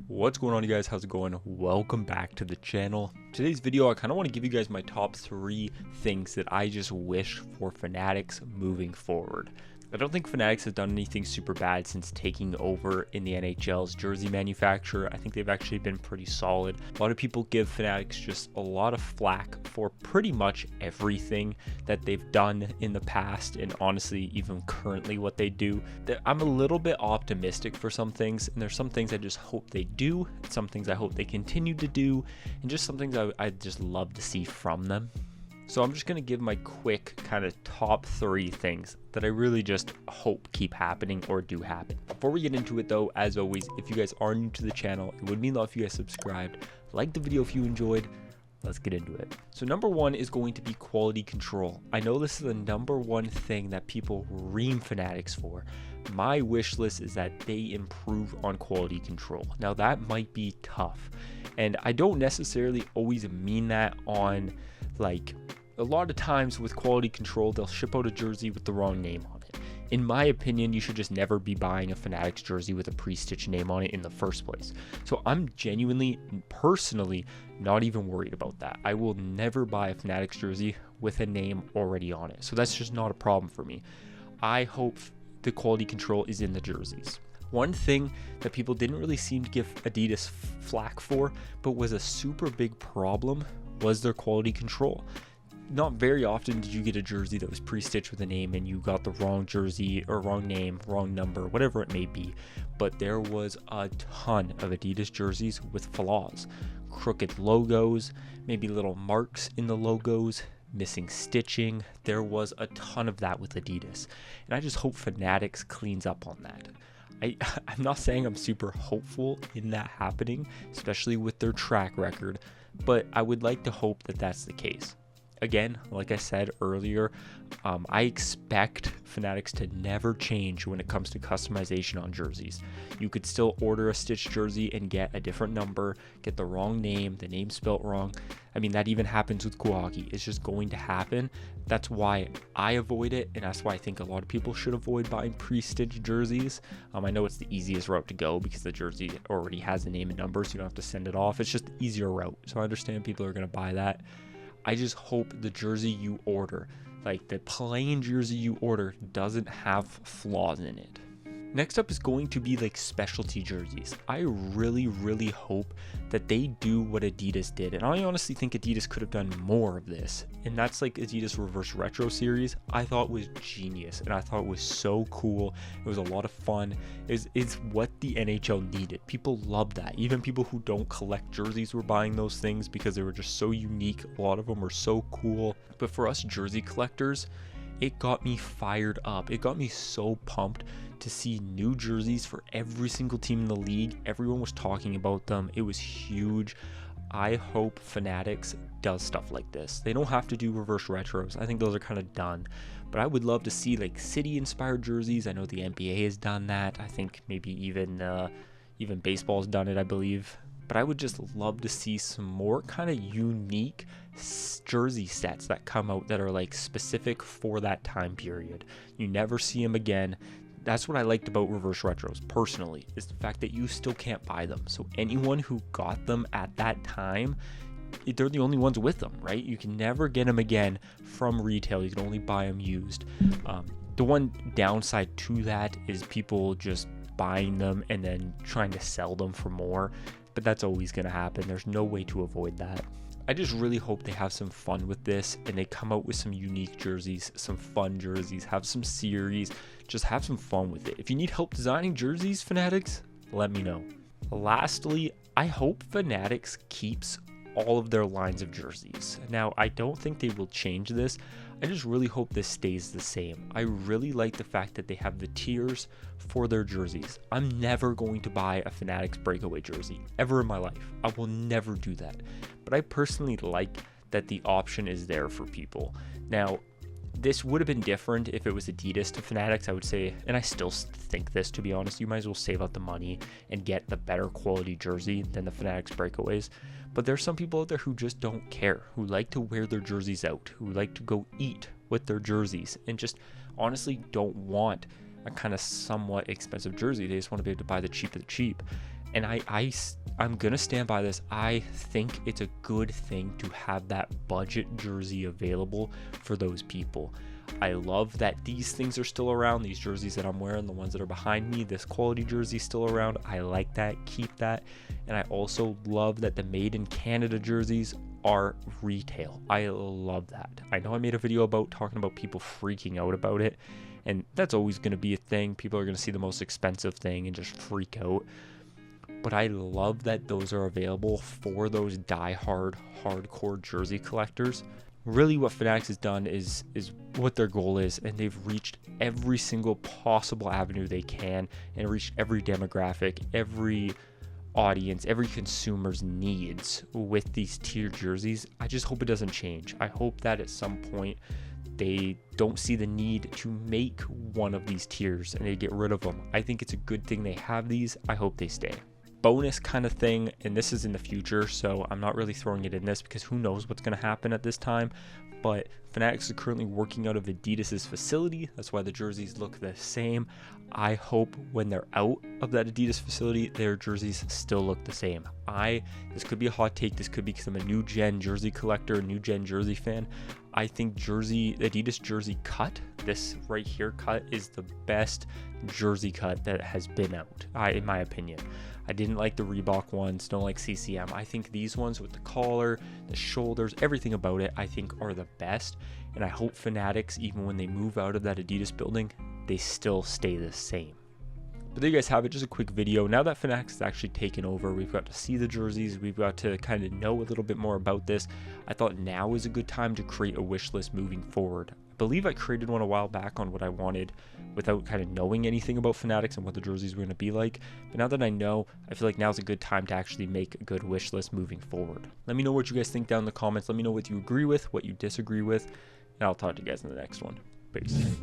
What's going on, you guys? How's it going? Welcome back to the channel. Today's video, I kind of want to give you guys my top 3 things that I just wish for Fanatics moving forward. I don't think Fanatics has done anything super bad since taking over in the NHL's jersey manufacturer. I think they've actually been pretty solid. A lot of people give Fanatics just a lot of flack for pretty much everything that they've done in the past, and honestly even currently what they do. I'm a little bit optimistic for some things, and there's some things I just hope they do, some things I hope they continue to do, and just some things I'd just love to see from them. So I'm just going to give my quick kind of top 3 things that I really just hope keep happening or do happen. Before we get into it though, as always, if you guys are new to the channel, it would mean a lot if you guys subscribed, like the video if you enjoyed. Let's get into it. So number 1 is going to be quality control. I know this is the number 1 thing that people ream Fanatics for. My wish list is that they improve on quality control. Now that might be tough, and I don't necessarily always mean that on like a lot of times with quality control, they'll ship out a jersey with the wrong name on it. In my opinion, you should just never be buying a Fanatics jersey with a pre-stitched name on it in the first place. So I'm genuinely, personally, not even worried about that. I will never buy a Fanatics jersey with a name already on it. So that's just not a problem for me. I hope the quality control is in the jerseys. One thing that people didn't really seem to give Adidas flack for, but was a super big problem, was their quality control. Not very often did you get a jersey that was pre-stitched with a name and you got the wrong jersey or wrong name, wrong number, whatever it may be. But there was a ton of Adidas jerseys with flaws, crooked logos, maybe little marks in the logos, missing stitching. There was a ton of that with Adidas, and I just hope Fanatics cleans up on that. I'm not saying I'm super hopeful in that happening, especially with their track record, but I would like to hope that that's the case. Again, like I said earlier, I expect Fanatics to never change when it comes to customization on jerseys. You could still order a stitched jersey and get a different number, get the wrong name, the name spelt wrong. I mean, that even happens with Kuwaki. It's just going to happen. That's why I avoid it, and that's why I think a lot of people should avoid buying pre-stitched jerseys. I know it's the easiest route to go because the jersey already has a name and number, so you don't have to send it off. It's just the easier route. So I understand people are going to buy that. I just hope the jersey you order, like the plain jersey you order, doesn't have flaws in it. Next up is going to be like specialty jerseys. I really hope that they do what Adidas did. And I honestly think Adidas could have done more of this. And that's like Adidas Reverse Retro series. I thought was genius, and I thought it was so cool. It was a lot of fun. It's what the NHL needed. People loved that. Even people who don't collect jerseys were buying those things because they were just so unique. A lot of them were so cool. But for us jersey collectors, it got me fired up. It got me so pumped to see new jerseys for every single team in the league. Everyone was talking about them. It was huge. I hope Fanatics does stuff like this. They don't have to do reverse retros. I think those are kind of done. But I would love to see like city-inspired jerseys. I know the NBA has done that. I think maybe even baseball's done it, I believe. But I would just love to see some more kind of unique jersey sets that come out that are like specific for that time period. You never see them again. That's what I liked about reverse retros personally, is the fact that you still can't buy them. So anyone who got them at that time, they're the only ones with them, right? You can never get them again from retail. You can only buy them used. The one downside to that is people just buying them and then trying to sell them for more. But that's always going to happen. There's no way to avoid that. I just really hope they have some fun with this and they come out with some unique jerseys, some fun jerseys, have some series, just have some fun with it. If you need help designing jerseys, Fanatics, let me know. Lastly, I hope Fanatics keeps all of their lines of jerseys. Now, I don't think they will change this. I just really hope this stays the same. I really like the fact that they have the tiers for their jerseys. I'm never going to buy a Fanatics breakaway jersey ever in my life. I will never do that. But I personally like that the option is there for people. Now, this would have been different if it was Adidas to Fanatics, I would say, and I still think this, to be honest. You might as well save out the money and get the better quality jersey than the Fanatics breakaways. But there's some people out there who just don't care, who like to wear their jerseys out, who like to go eat with their jerseys, and just honestly don't want a kind of somewhat expensive jersey. They just want to be able to buy the cheap of the cheap. And I'm gonna stand by this. I think it's a good thing to have that budget jersey available for those people. I love that these things are still around. These jerseys that I'm wearing, the ones that are behind me, this quality jersey is still around. I like that, keep that. And I also love that the made in Canada jerseys are retail. I love that. I know I made a video about talking about people freaking out about it, and that's always going to be a thing. People are going to see the most expensive thing and just freak out. But I love that those are available for those die-hard, hardcore jersey collectors. Really what Fanatics has done is what their goal is, and they've reached every single possible avenue they can and reached every demographic, every audience, every consumer's needs with these tier jerseys. I just hope it doesn't change. I hope that at some point they don't see the need to make one of these tiers and they get rid of them. I think it's a good thing they have these. I hope they stay. Bonus kind of thing, and this is in the future, so I'm not really throwing it in this because who knows what's going to happen at this time, but Fanatics is currently working out of Adidas's facility. That's why the jerseys look the same. I hope when they're out of that Adidas facility, their jerseys still look the same. This could be a hot take. This could be because I'm a new gen jersey collector, a new gen jersey fan. I think Adidas jersey cut, this right here cut, is the best jersey cut that has been out, in my opinion. I didn't like the Reebok ones, don't like CCM. I think these ones with the collar, the shoulders, everything about it, I think are the best. And I hope Fanatics, even when they move out of that Adidas building, they still stay the same. But there you guys have it, just a quick video. Now that Fanatics has actually taken over, we've got to see the jerseys, we've got to kind of know a little bit more about this. I thought now is a good time to create a wish list moving forward. I believe I created one a while back on what I wanted without kind of knowing anything about Fanatics and what the jerseys were going to be like. But now that I know, I feel like now's a good time to actually make a good wish list moving forward. Let me know what you guys think down in the comments. Let me know what you agree with, what you disagree with, and I'll talk to you guys in the next one. Peace.